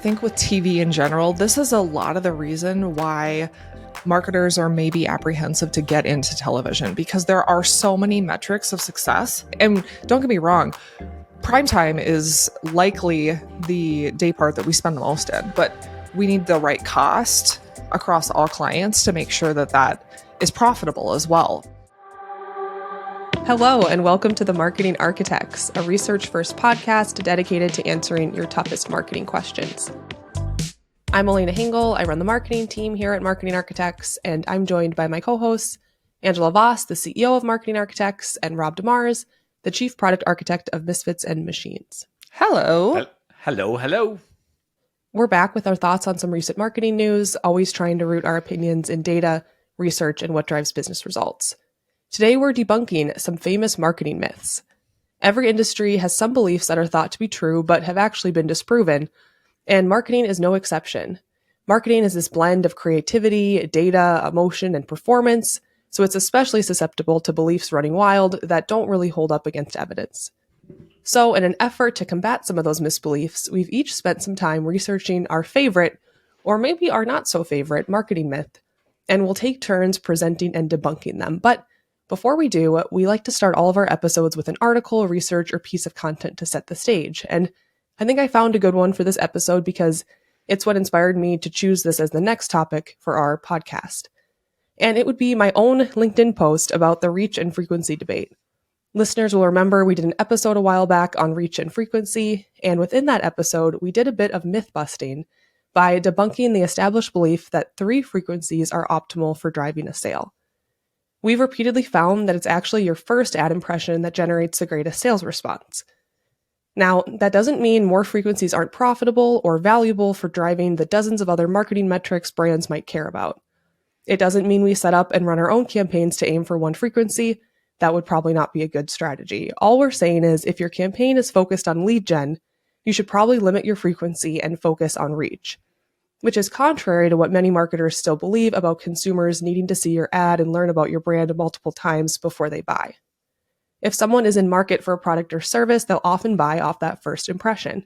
think with TV in general, this is a lot of the reason why marketers are maybe apprehensive to get into television, because there are so many metrics of success. And don't get me wrong, primetime is likely the day part that we spend the most in, but we need the right cost across all clients to make sure that that is profitable as well. Hello, and welcome to The Marketing Architects, a research-first podcast dedicated to answering your toughest marketing questions. I'm Elena Hingle. I run the marketing team here at Marketing Architects, and I'm joined by my co-hosts, Angela Voss, the CEO of Marketing Architects, and Rob DeMars, the Chief Product Architect of Misfits and Machines. Hello. Hello. We're back with our thoughts on some recent marketing news, always trying to root our opinions in data, research, and what drives business results. Today, we're debunking some famous marketing myths. Every industry has some beliefs that are thought to be true, but have actually been disproven, and marketing is no exception. Marketing is this blend of creativity, data, emotion, and performance, so it's especially susceptible to beliefs running wild that don't really hold up against evidence. So, in an effort to combat some of those misbeliefs, we've each spent some time researching our favorite, or maybe our not so favorite, marketing myth, and we'll take turns presenting and debunking them. But before we do, we like to start all of our episodes with an article, research, or piece of content to set the stage. And I think I found a good one for this episode because it's what inspired me to choose this as the next topic for our podcast. And it would be my own LinkedIn post about the reach and frequency debate. Listeners will remember we did an episode a while back on reach and frequency, and within that episode, we did a bit of myth busting by debunking the established belief that 3 frequencies are optimal for driving a sale. We've repeatedly found that it's actually your first ad impression that generates the greatest sales response. Now, that doesn't mean more frequencies aren't profitable or valuable for driving the dozens of other marketing metrics brands might care about. It doesn't mean we set up and run our own campaigns to aim for one frequency. That would probably not be a good strategy. All we're saying is if your campaign is focused on lead gen, you should probably limit your frequency and focus on reach, which is contrary to what many marketers still believe about consumers needing to see your ad and learn about your brand multiple times before they buy. If someone is in market for a product or service, they'll often buy off that first impression.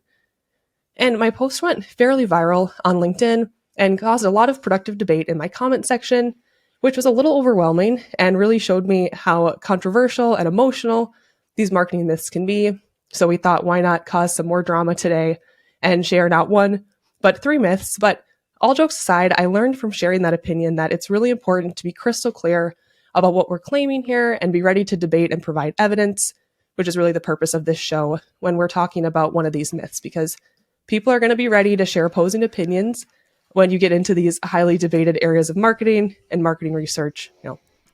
And my post went fairly viral on LinkedIn and caused a lot of productive debate in my comment section, which was a little overwhelming and really showed me how controversial and emotional these marketing myths can be. So we thought, why not cause some more drama today and share not 1, but 3 myths. But all jokes aside, I learned from sharing that opinion that it's really important to be crystal clear about what we're claiming here and be ready to debate and provide evidence, which is really the purpose of this show when we're talking about one of these myths, because people are going to be ready to share opposing opinions when you get into these highly debated areas of marketing and marketing research,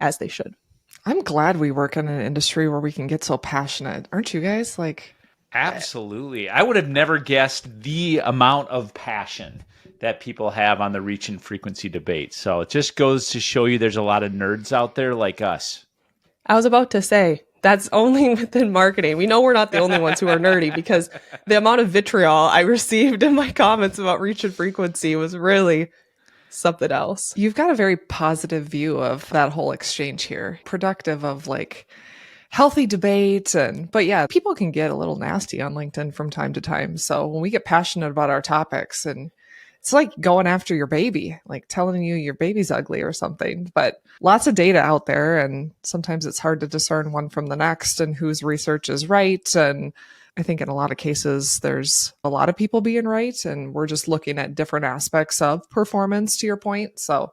as they should. I'm glad we work in an industry where we can get so passionate. Aren't you guys? Absolutely. I would have never guessed the amount of passion that people have on the reach and frequency debate. So it just goes to show you there's a lot of nerds out there like us. I was about to say, that's only within marketing. We know we're not the only ones who are nerdy, because the amount of vitriol I received in my comments about reach and frequency was really something else. You've got a very positive view of that whole exchange here, productive of healthy debate. But yeah, people can get a little nasty on LinkedIn from time to time. So when we get passionate about our topics, and it's like going after your baby, like telling you your baby's ugly or something, but lots of data out there. And sometimes it's hard to discern one from the next and whose research is right. And I think in a lot of cases, there's a lot of people being right. And we're just looking at different aspects of performance, to your point. So,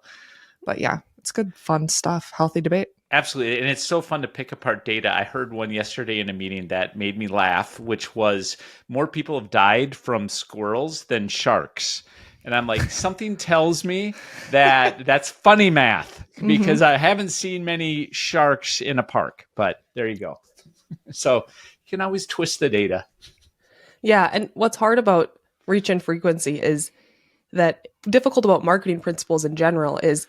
but yeah, it's good, fun stuff, healthy debate. Absolutely. And it's so fun to pick apart data. I heard one yesterday in a meeting that made me laugh, which was more people have died from squirrels than sharks. And I'm like, something tells me that that's funny math, because I haven't seen many sharks in a park, but there you go. So you can always twist the data. Yeah. And what's hard about reach and frequency is that difficult about marketing principles in general is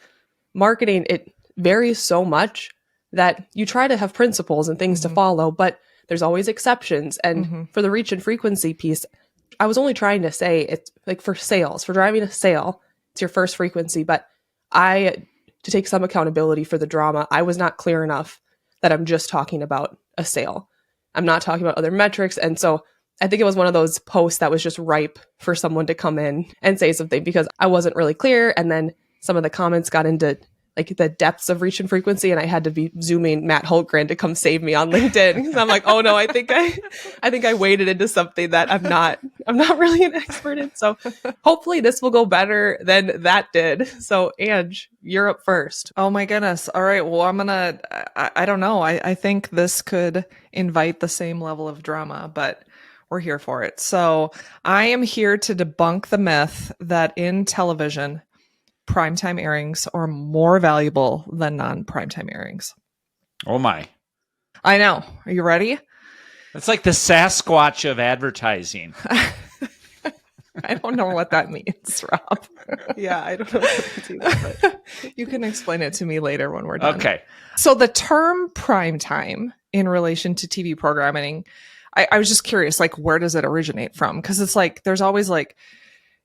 marketing, it varies so much that you try to have principles and things to follow, but there's always exceptions. And for the reach and frequency piece, I was only trying to say it's like for sales, for driving a sale, it's your first frequency, but to take some accountability for the drama, I was not clear enough that I'm just talking about a sale. I'm not talking about other metrics. And so I think it was one of those posts that was just ripe for someone to come in and say something because I wasn't really clear. And then some of the comments got into like the depths of reach and frequency, and I had to be zooming Matt Holtgren to come save me on LinkedIn because I'm like, oh no, I think I waded into something that I'm not really an expert in. So hopefully this will go better than that did. So Ange, you're up first. Oh my goodness. All right. Well, I don't know. I think this could invite the same level of drama, but we're here for it. So I am here to debunk the myth that in television, primetime airings are more valuable than non-primetime airings. Oh my. I know. Are you ready? It's like the Sasquatch of advertising. I don't know what that means, Rob. Yeah, I don't know what that means either, but you can explain it to me later when we're done. Okay. So the term primetime in relation to TV programming, I was just curious, like, where does it originate from? Because it's like, there's always like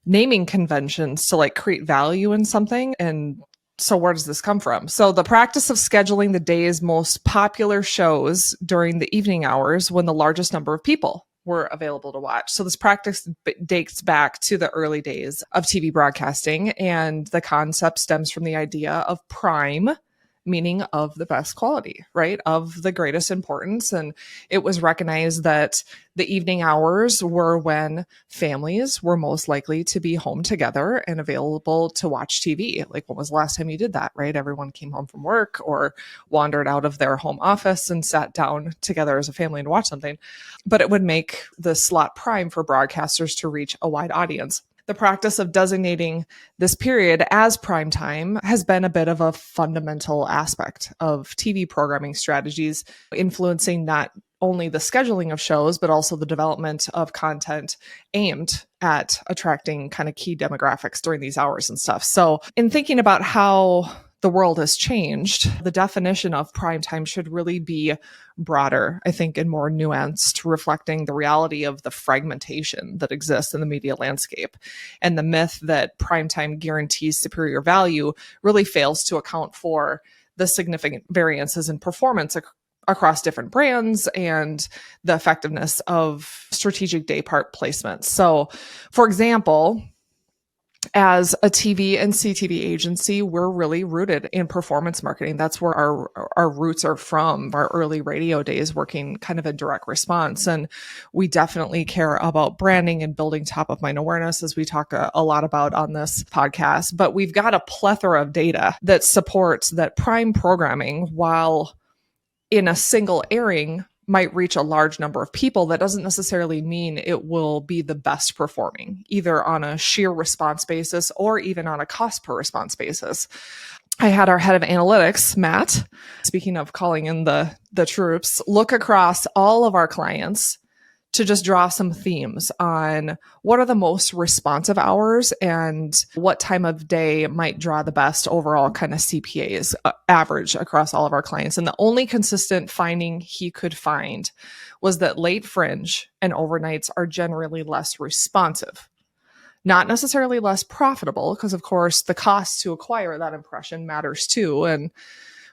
naming conventions to like create value in something. And so where does this come from? So the practice of scheduling the day's most popular shows during the evening hours when the largest number of people were available to watch. So this practice dates back to the early days of TV broadcasting, and the concept stems from the idea of prime, meaning of the best quality, right? Of the greatest importance. And it was recognized that the evening hours were when families were most likely to be home together and available to watch TV. Like, when was the last time you did that, right? Everyone came home from work or wandered out of their home office and sat down together as a family to watch something. But it would make the slot prime for broadcasters to reach a wide audience. The practice of designating this period as prime time has been a bit of a fundamental aspect of TV programming strategies, influencing not only the scheduling of shows, but also the development of content aimed at attracting kind of key demographics during these hours and stuff. So in thinking about how the world has changed, the definition of prime time should really be broader, I think, and more nuanced, reflecting the reality of the fragmentation that exists in the media landscape. And the myth that primetime guarantees superior value really fails to account for the significant variances in performance across different brands and the effectiveness of strategic day part placements. So, for example, as a TV and CTV agency, we're really rooted in performance marketing. That's where our roots are from, our early radio days working kind of in direct response. And we definitely care about branding and building top of mind awareness, as we talk a lot about on this podcast. But we've got a plethora of data that supports that prime programming, while in a single airing might reach a large number of people, that doesn't necessarily mean it will be the best performing, either on a sheer response basis or even on a cost per response basis. I had our head of analytics, Matt, speaking of calling in the troops, look across all of our clients to just draw some themes on what are the most responsive hours and what time of day might draw the best overall kind of CPAs average across all of our clients. And the only consistent finding he could find was that late fringe and overnights are generally less responsive. Not necessarily less profitable, because of course the cost to acquire that impression matters too. And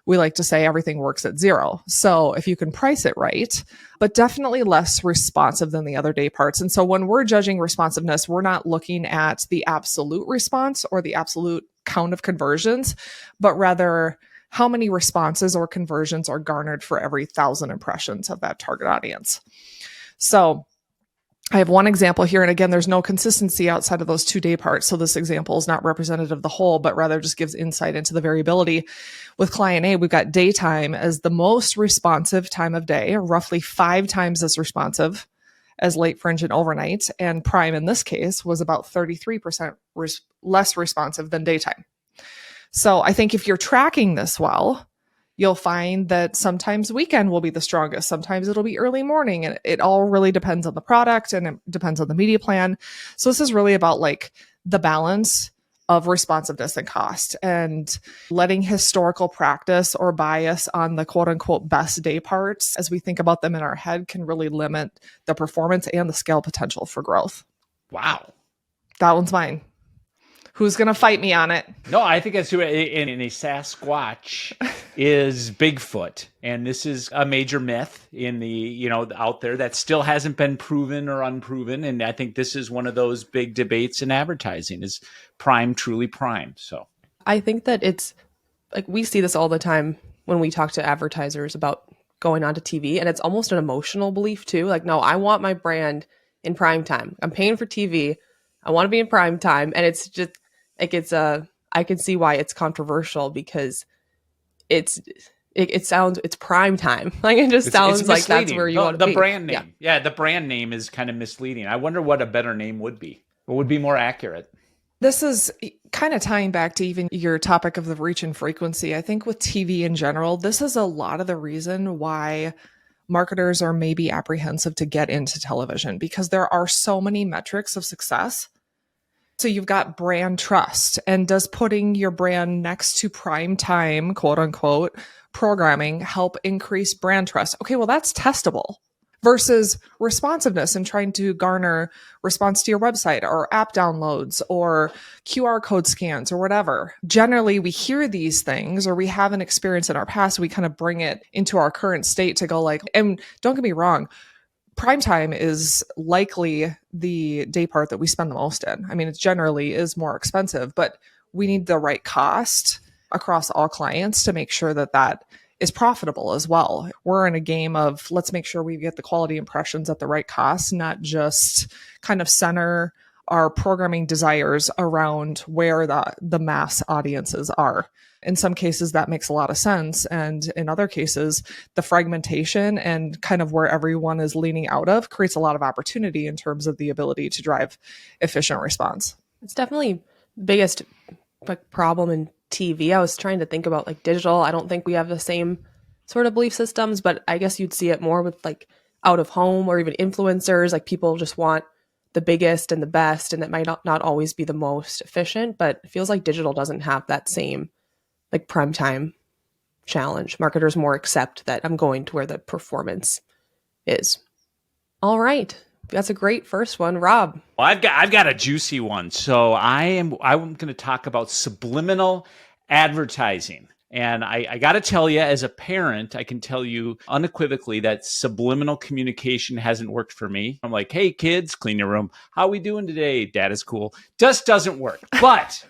we like to say everything works at zero. So if you can price it right, but definitely less responsive than the other day parts. And so when we're judging responsiveness, we're not looking at the absolute response or the absolute count of conversions, but rather how many responses or conversions are garnered for every 1,000 impressions of that target audience. So I have one example here. And again, there's no consistency outside of those 2 day parts. So this example is not representative of the whole, but rather just gives insight into the variability. With client A, we've got daytime as the most responsive time of day, roughly 5 times as responsive as late fringe and overnight. And prime in this case was about 33% less responsive than daytime. So I think if you're tracking this well, you'll find that sometimes weekend will be the strongest. Sometimes it'll be early morning, and it all really depends on the product and it depends on the media plan. So this is really about like the balance of responsiveness and cost, and letting historical practice or bias on the quote unquote best day parts as we think about them in our head can really limit the performance and the scale potential for growth. Wow. That one's mine. Who's going to fight me on it? No, I think it's in a Sasquatch is Bigfoot. And this is a major myth in the, out there that still hasn't been proven or unproven. And I think this is one of those big debates in advertising. Is prime truly prime? So I think that it's like we see this all the time when we talk to advertisers about going onto TV, and it's almost an emotional belief too. Like, no, I want my brand in prime time. I'm paying for TV. I want to be in prime time. And it's just like I can see why it's controversial because it sounds it's prime time. Like it just sounds like that's where you want to the be. brand name. Yeah, the brand name is kind of misleading. I wonder what a better name would be. What would be more accurate? This is kind of tying back to even your topic of the reach and frequency. I think with TV in general, this is a lot of the reason why marketers are maybe apprehensive to get into television because there are so many metrics of success. So you've got brand trust, and does putting your brand next to prime time, quote unquote, programming help increase brand trust? Okay, well, that's testable versus responsiveness and trying to garner response to your website or app downloads or QR code scans or whatever. Generally, we hear these things or we have an experience in our past. We kind of bring it into our current state to go like, and don't get me wrong, primetime is likely the day part that we spend the most in. I mean, it generally is more expensive, but we need the right cost across all clients to make sure that that is profitable as well. We're in a game of let's make sure we get the quality impressions at the right cost, not just kind of center our programming desires around where the mass audiences are. In some cases, that makes a lot of sense. And in other cases, the fragmentation and kind of where everyone is leaning out of creates a lot of opportunity in terms of the ability to drive efficient response. It's definitely the biggest problem in TV. I was trying to think about like digital. I don't think we have the same sort of belief systems, but I guess you'd see it more with like out of home or even influencers. Like people just want the biggest and the best, and that might not always be the most efficient, but it feels like digital doesn't have that same like primetime challenge. Marketers more accept that I'm going to where the performance is. All right. That's a great first one. Rob. Well, I've got a juicy one. So I'm going to talk about subliminal advertising. And I got to tell you, as a parent, I can tell you unequivocally that subliminal communication hasn't worked for me. I'm like, hey, kids, clean your room. How we doing today? Dad is cool. Just doesn't work. But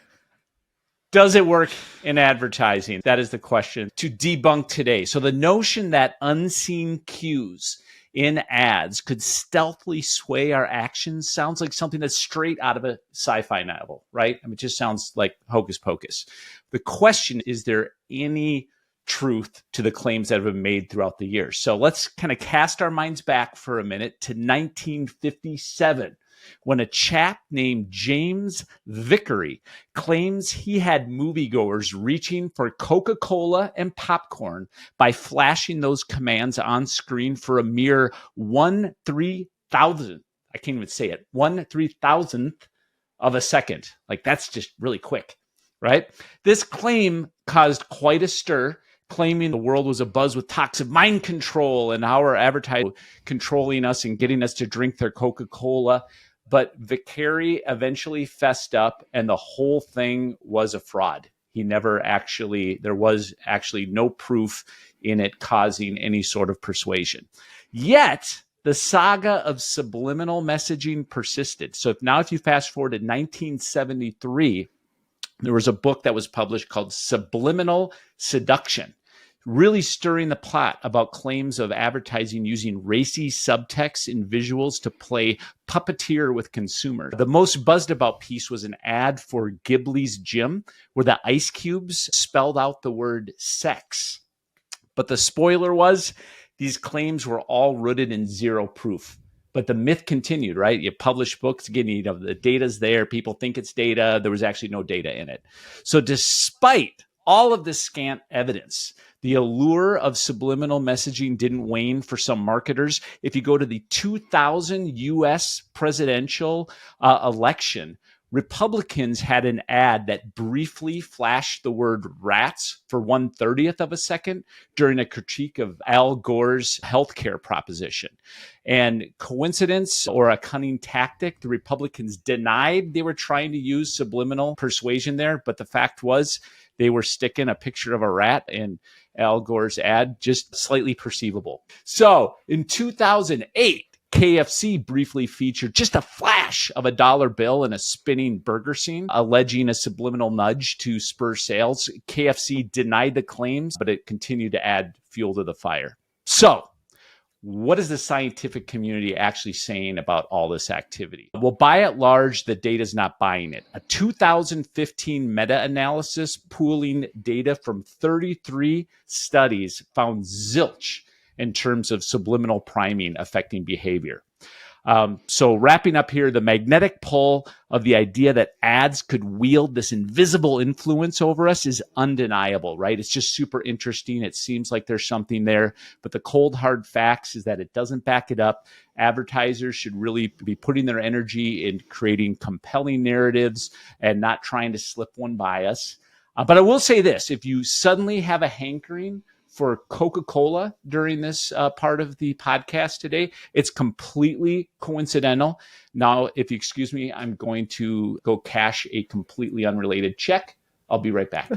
does it work in advertising? That is the question to debunk today. So the notion that unseen cues in ads could stealthily sway our actions sounds like something that's straight out of a sci-fi novel, right? I mean, it just sounds like hocus pocus. The question is there any truth to the claims that have been made throughout the years? So let's kind of cast our minds back for a minute to 1957. When a chap named James Vickery claims he had moviegoers reaching for Coca-Cola and popcorn by flashing those commands on screen for a mere 1/3000th, I can't even say it, 1/3000th of a second. Like that's just really quick, right? This claim caused quite a stir, claiming the world was abuzz with talks of mind control and our advertising controlling us and getting us to drink their Coca-Cola. But Vickery eventually fessed up and the whole thing was a fraud. There was actually no proof in it causing any sort of persuasion. Yet, the saga of subliminal messaging persisted. So if you fast forward to 1973, there was a book that was published called Subliminal Seduction, really stirring the pot about claims of advertising using racy subtext in visuals to play puppeteer with consumers. The most buzzed about piece was an ad for Ghibli's Gym where the ice cubes spelled out the word sex. But the spoiler was these claims were all rooted in zero proof. But the myth continued, right? You publish books, again, the data's there. People think it's data. There was actually no data in it. So despite all of this scant evidence, the allure of subliminal messaging didn't wane for some marketers. If you go to the 2000 US presidential election, Republicans had an ad that briefly flashed the word rats for 1/30th of a second during a critique of Al Gore's healthcare proposition. And coincidence or a cunning tactic, the Republicans denied they were trying to use subliminal persuasion there. But the fact was they were sticking a picture of a rat in Al Gore's ad, just slightly perceivable. So in 2008, KFC briefly featured just a flash of a dollar bill in a spinning burger scene, alleging a subliminal nudge to spur sales. KFC denied the claims, but it continued to add fuel to the fire. So, what is the scientific community actually saying about all this activity? Well, by and large, the data is not buying it. A 2015 meta-analysis pooling data from 33 studies found zilch in terms of subliminal priming affecting behavior. So wrapping up here, the magnetic pull of the idea that ads could wield this invisible influence over us is undeniable, right? It's just super interesting. It seems like there's something there, but the cold hard facts is that it doesn't back it up. Advertisers should really be putting their energy in creating compelling narratives and not trying to slip one by us. But I will say this, if you suddenly have a hankering for Coca-Cola during this part of the podcast today, it's completely coincidental. Now, if you excuse me, I'm going to go cash a completely unrelated check. I'll be right back.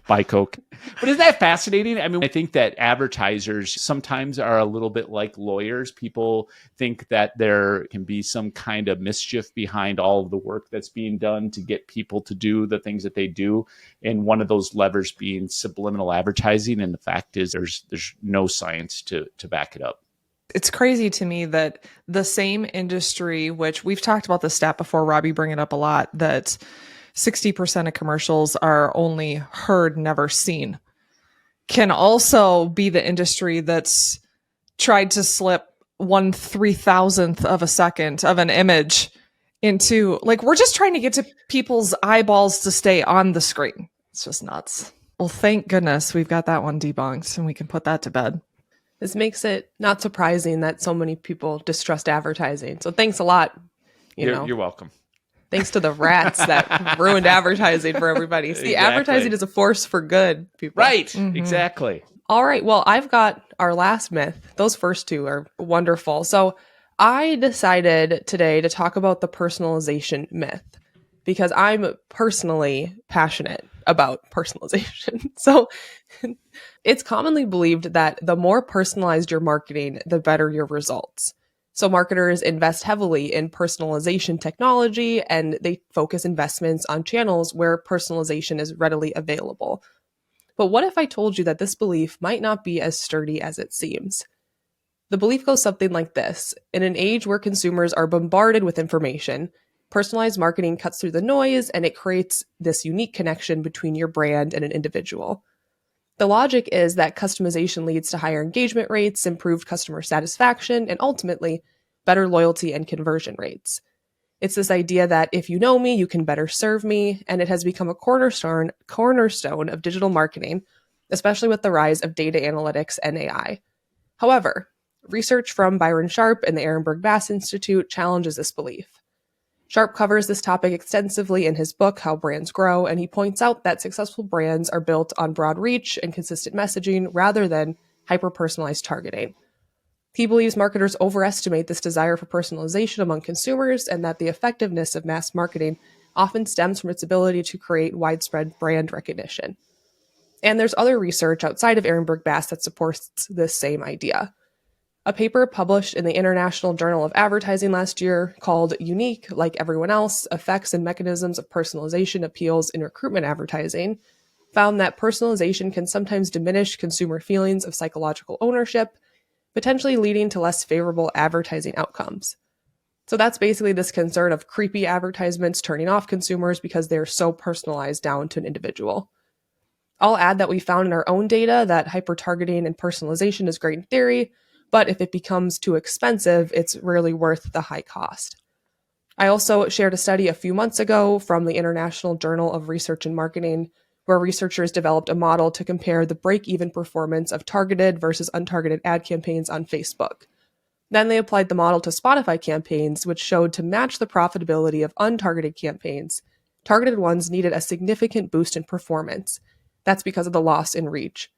Bye, Coke. But isn't that fascinating? I mean, I think that advertisers sometimes are a little bit like lawyers. People think that there can be some kind of mischief behind all of the work that's being done to get people to do the things that they do. And one of those levers being subliminal advertising. And the fact is there's no science to back it up. It's crazy to me that the same industry, which we've talked about this stat before, Robbie bring it up a lot, that 60% of commercials are only heard, never seen, can also be the industry that's tried to slip 1/3000th of a second of an image into, like, we're just trying to get to people's eyeballs to stay on the screen. It's just nuts. Well, thank goodness we've got that one debunked and we can put that to bed. This makes it not surprising that so many people distrust advertising. So thanks a lot. You're welcome. Thanks to the rats that ruined advertising for everybody. See, Exactly. Advertising is a force for good, people. Right. Mm-hmm. Exactly. All right. Well, I've got our last myth. Those first two are wonderful. So I decided today to talk about the personalization myth because I'm personally passionate about personalization. So it's commonly believed that the more personalized your marketing, the better your results. So marketers invest heavily in personalization technology and they focus investments on channels where personalization is readily available. But what if I told you that this belief might not be as sturdy as it seems? The belief goes something like this. In an age where consumers are bombarded with information, personalized marketing cuts through the noise and it creates this unique connection between your brand and an individual. The logic is that customization leads to higher engagement rates, improved customer satisfaction, and ultimately better loyalty and conversion rates. It's this idea that if you know me, you can better serve me, and it has become a cornerstone of digital marketing, especially with the rise of data analytics and AI. However, research from Byron Sharp and the Ehrenberg Bass Institute challenges this belief. Sharp covers this topic extensively in his book, How Brands Grow, and he points out that successful brands are built on broad reach and consistent messaging rather than hyper-personalized targeting. He believes marketers overestimate this desire for personalization among consumers and that the effectiveness of mass marketing often stems from its ability to create widespread brand recognition. And there's other research outside of Ehrenberg Bass that supports this same idea. A paper published in the International Journal of Advertising last year called Unique, Like Everyone Else, Effects and Mechanisms of Personalization Appeals in Recruitment Advertising found that personalization can sometimes diminish consumer feelings of psychological ownership, potentially leading to less favorable advertising outcomes. So that's basically this concern of creepy advertisements turning off consumers because they're so personalized down to an individual. I'll add that we found in our own data that hyper-targeting and personalization is great in theory, but if it becomes too expensive, it's rarely worth the high cost. I also shared a study a few months ago from the International Journal of Research and Marketing, where researchers developed a model to compare the break-even performance of targeted versus untargeted ad campaigns on Facebook. Then they applied the model to Spotify campaigns, which showed to match the profitability of untargeted campaigns, targeted ones needed a significant boost in performance. That's because of the loss in reach.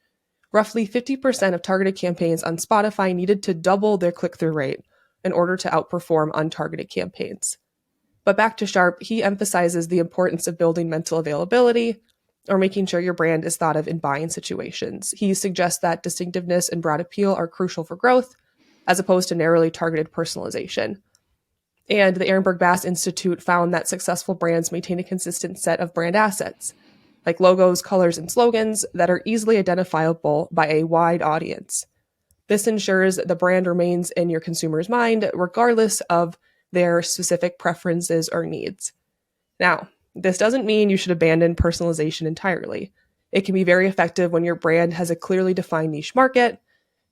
Roughly 50% of targeted campaigns on Spotify needed to double their click-through rate in order to outperform untargeted campaigns. But back to Sharp, he emphasizes the importance of building mental availability or making sure your brand is thought of in buying situations. He suggests that distinctiveness and broad appeal are crucial for growth, as opposed to narrowly targeted personalization. And the Ehrenberg Bass Institute found that successful brands maintain a consistent set of brand assets, like logos, colors, and slogans that are easily identifiable by a wide audience. This ensures the brand remains in your consumer's mind, regardless of their specific preferences or needs. Now, this doesn't mean you should abandon personalization entirely. It can be very effective when your brand has a clearly defined niche market,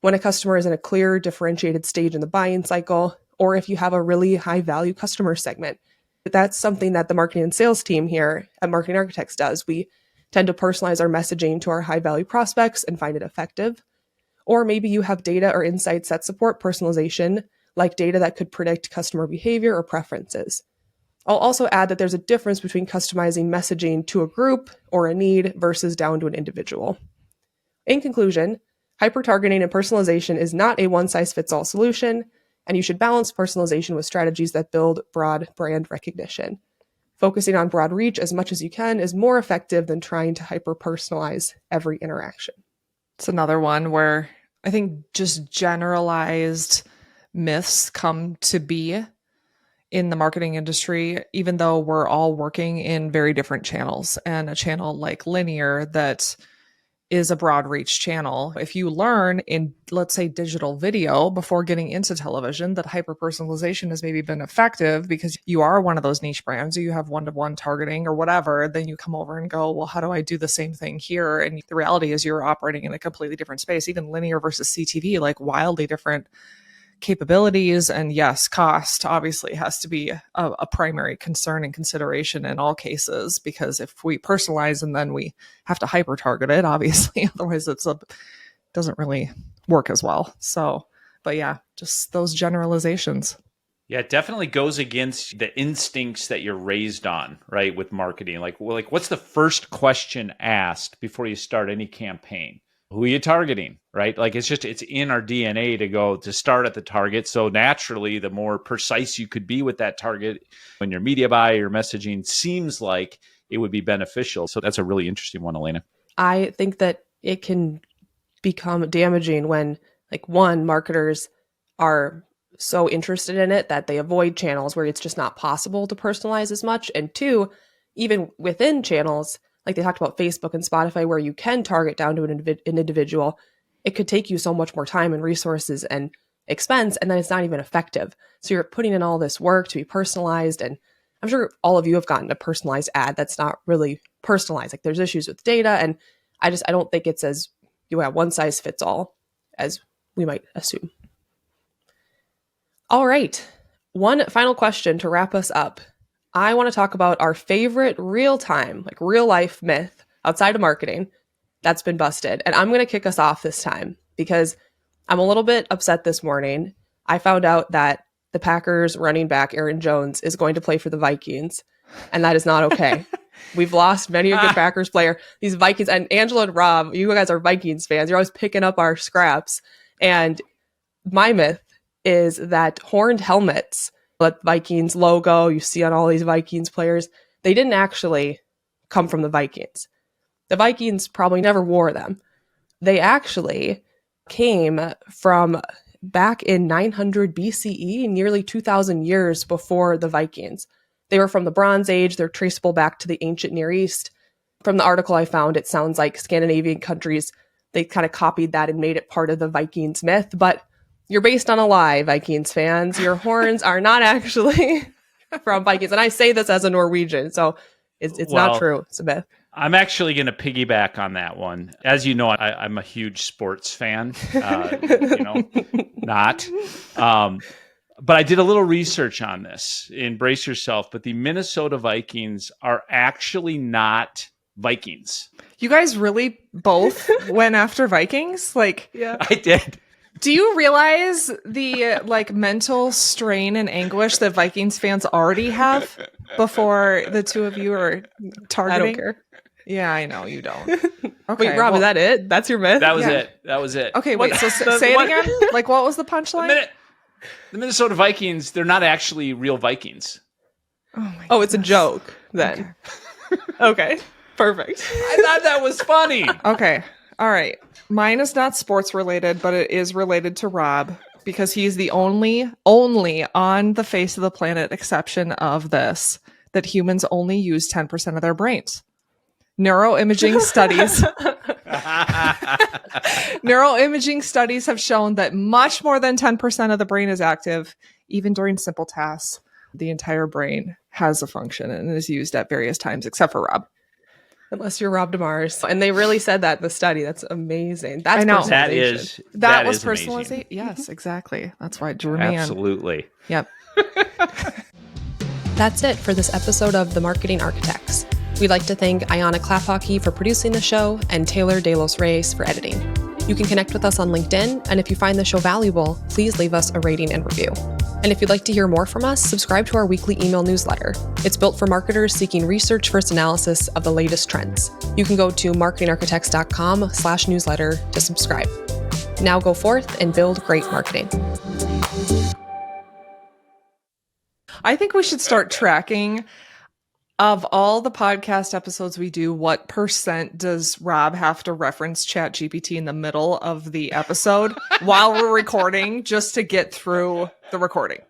when a customer is in a clear, differentiated stage in the buying cycle, or if you have a really high-value customer segment. That's something that the marketing and sales team here at Marketing Architects does. We tend to personalize our messaging to our high-value prospects and find it effective. Or maybe you have data or insights that support personalization, like data that could predict customer behavior or preferences. I'll also add that there's a difference between customizing messaging to a group or a need versus down to an individual. In conclusion, hyper-targeting and personalization is not a one-size-fits-all solution, and you should balance personalization with strategies that build broad brand recognition. Focusing on broad reach as much as you can is more effective than trying to hyper-personalize every interaction. It's another one where I think just generalized myths come to be in the marketing industry, even though we're all working in very different channels. And a channel like linear that is a broad reach channel. If you learn in, let's say, digital video before getting into television that hyper-personalization has maybe been effective because you are one of those niche brands or you have one-to-one targeting or whatever, then you come over and go, well, how do I do the same thing here? And the reality is you're operating in a completely different space, even linear versus CTV, like wildly different capabilities. And yes, cost obviously has to be a primary concern and consideration in all cases, because if we personalize and then we have to hyper target it, obviously, otherwise doesn't really work as well. So, but yeah, just those generalizations. Yeah, it definitely goes against the instincts that you're raised on, right? With marketing, like what's the first question asked before you start any campaign? Who are you targeting, right? Like it's in our DNA to start at the target. So naturally, the more precise you could be with that target when your media buy, your messaging seems like it would be beneficial. So that's a really interesting one, Elena. I think that it can become damaging when, like, one, marketers are so interested in it that they avoid channels where it's just not possible to personalize as much. And two, even within channels, like they talked about Facebook and Spotify, where you can target down to an individual, it could take you so much more time and resources and expense, and then it's not even effective. So you're putting in all this work to be personalized, and I'm sure all of you have gotten a personalized ad that's not really personalized. Like there's issues with data, and I don't think it's as one size fits all as we might assume. All right, one final question to wrap us up. I want to talk about our favorite real-time, like real-life myth outside of marketing that's been busted. And I'm going to kick us off this time because I'm a little bit upset this morning. I found out that the Packers running back Aaron Jones is going to play for the Vikings, and that is not okay. We've lost many a good Packers player. These Vikings, and Angela and Rob, you guys are Vikings fans. You're always picking up our scraps. And my myth is that horned helmets, that Vikings logo you see on all these Vikings players, they didn't actually come from the Vikings. The Vikings probably never wore them. They actually came from back in 900 BCE, nearly 2,000 years before the Vikings. They were from the Bronze Age. They're traceable back to the ancient Near East. From the article I found, it sounds like Scandinavian countries, they kind of copied that and made it part of the Vikings myth, but you're based on a lie, Vikings fans. Your horns are not actually from Vikings. And I say this as a Norwegian, so it's not true. It's a myth. I'm actually going to piggyback on that one. As you know, I'm a huge sports fan. Not. But I did a little research on this. Embrace yourself. But the Minnesota Vikings are actually not Vikings. You guys really both went after Vikings? Like, yeah, I did. Do you realize the like mental strain and anguish that Vikings fans already have before the two of you are targeting? I don't care. Yeah, I know you don't. Okay, Wait, Rob, is that it? That's your myth? That was Yeah. it. That was it. Okay, wait. So say it again. Like, what was the punchline? The Minnesota Vikings, they're not actually real Vikings. Oh, it's a joke then. Okay. Perfect. I thought that was funny. Okay. All right. Mine is not sports related, but it is related to Rob because he's the only on the face of the planet exception of this that humans only use 10% of their brains. Neuroimaging studies have shown that much more than 10% of the brain is active, even during simple tasks. The entire brain has a function and is used at various times, except for Rob. Unless you're Rob DeMars. And they really said that in the study. That's amazing. That's I know. personalization. That was is amazing. personalization. Yes, exactly. That's why it drew me in. Absolutely. Yep. That's it for this episode of The Marketing Architects. We'd like to thank Ayana Klaphocky for producing the show and Taylor De Los Reyes for editing. You can connect with us on LinkedIn, and if you find the show valuable, please leave us a rating and review. And if you'd like to hear more from us, subscribe to our weekly email newsletter. It's built for marketers seeking research-first analysis of the latest trends. You can go to marketingarchitects.com/newsletter to subscribe. Now go forth and build great marketing. I think we should start tracking of all the podcast episodes we do, what % does Rob have to reference ChatGPT in the middle of the episode while we're recording just to get through the recording?